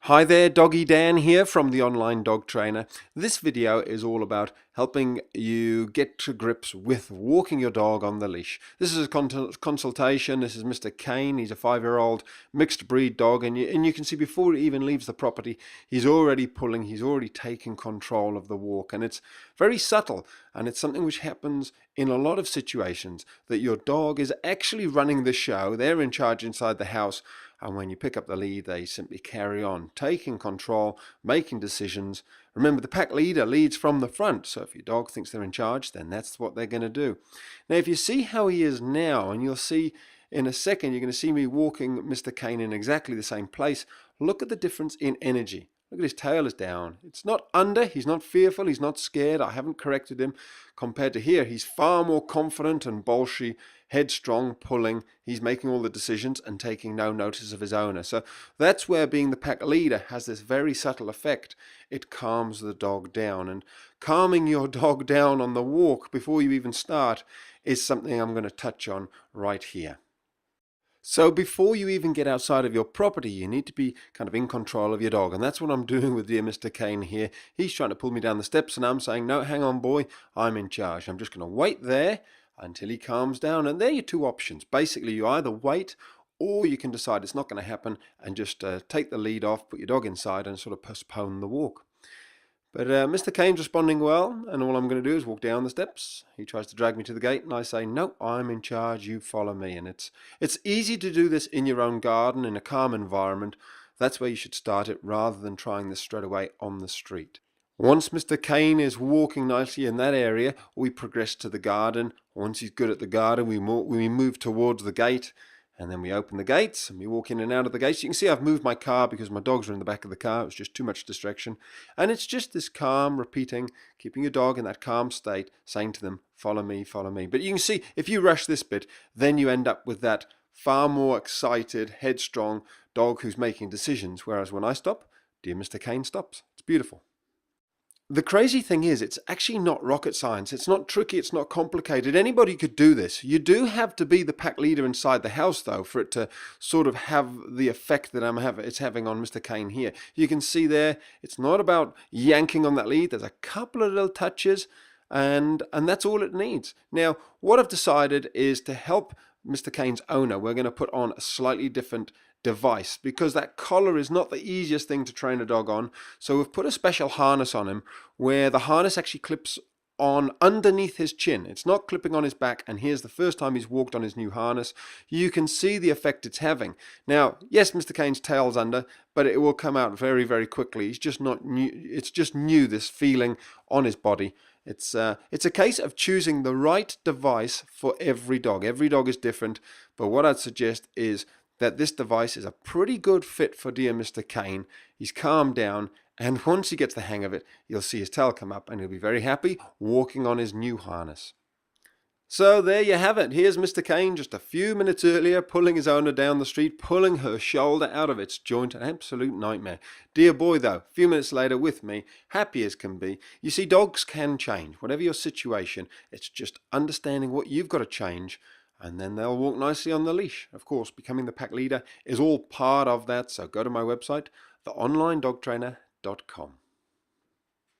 Hi there, Doggy Dan here from the Online Dog Trainer. This video is all about helping you get to grips with walking your dog on the leash. This is a consultation. This is Mr. Kane. He's a 5-year-old mixed breed dog, and you can see before he even leaves the property, he's already pulling, he's already taking control of the walk, and it's very subtle, and it's something which happens in a lot of situations, that your dog is actually running the show. They're in charge inside the house. And when you pick up the lead, they simply carry on, taking control, making decisions. Remember, the pack leader leads from the front, so if your dog thinks they're in charge, then that's what they're going to do. Now, if you see how he is now, and you'll see in a second, you're going to see me walking Mr. Kane in exactly the same place. Look at the difference in energy. Look at his tail is down. It's not under, he's not fearful, he's not scared. I haven't corrected him. Compared to here, he's far more confident and bolshy, headstrong, pulling. He's making all the decisions and taking no notice of his owner. So that's where being the pack leader has this very subtle effect. It calms the dog down. And calming your dog down on the walk before you even start is something I'm going to touch on right here. So before you even get outside of your property, you need to be kind of in control of your dog. And that's what I'm doing with dear Mr. Kane here. He's trying to pull me down the steps and I'm saying, no, hang on, boy, I'm in charge. I'm just going to wait there until he calms down. And there are your two options. Basically, you either wait or you can decide it's not going to happen and just take the lead off, put your dog inside and sort of postpone the walk. But Mr. Kane's responding well, and all I'm going to do is walk down the steps. He tries to drag me to the gate, and I say, no, I'm in charge, you follow me. And it's easy to do this in your own garden, in a calm environment. That's where you should start it, rather than trying this straight away on the street. Once Mr. Kane is walking nicely in that area, we progress to the garden. Once he's good at the garden, we move towards the gate. And then we open the gates and we walk in and out of the gates. You can see I've moved my car because my dogs are in the back of the car. It's just too much distraction. And it's just this calm repeating, keeping your dog in that calm state, saying to them, follow me, follow me. But you can see if you rush this bit, then you end up with that far more excited, headstrong dog who's making decisions. Whereas when I stop, dear Mr. Kane stops. It's beautiful. The crazy thing is, it's actually not rocket science. It's not tricky. It's not complicated. Anybody could do this. You do have to be the pack leader inside the house, though, for it to sort of have the effect that it's having on Mr. Kane here. You can see there, it's not about yanking on that lead. There's a couple of little touches, and that's all it needs. Now, what I've decided is to help Mr. Kane's owner, we're going to put on a slightly different device, because that collar is not the easiest thing to train a dog on. So we've put a special harness on him where the harness actually clips on underneath his chin. It's not clipping on his back, and here's the first time he's walked on his new harness. You can see the effect it's having. Now, yes, Mr. Kane's tail's under, but it will come out very, very quickly. He's just not new. It's just new, this feeling on his body. It's a case of choosing the right device for every dog. Every dog is different, but what I'd suggest is that this device is a pretty good fit for dear Mr. Kane. He's calmed down, and once he gets the hang of it, you'll see his tail come up and he'll be very happy walking on his new harness. So there you have it. Here's Mr. Kane just a few minutes earlier pulling his owner down the street, pulling her shoulder out of its joint. An absolute nightmare. Dear boy, though, a few minutes later with me, happy as can be. You see, dogs can change. Whatever your situation, it's just understanding what you've got to change, and then they'll walk nicely on the leash. Of course, becoming the pack leader is all part of that, so go to my website, theonlinedogtrainer.com.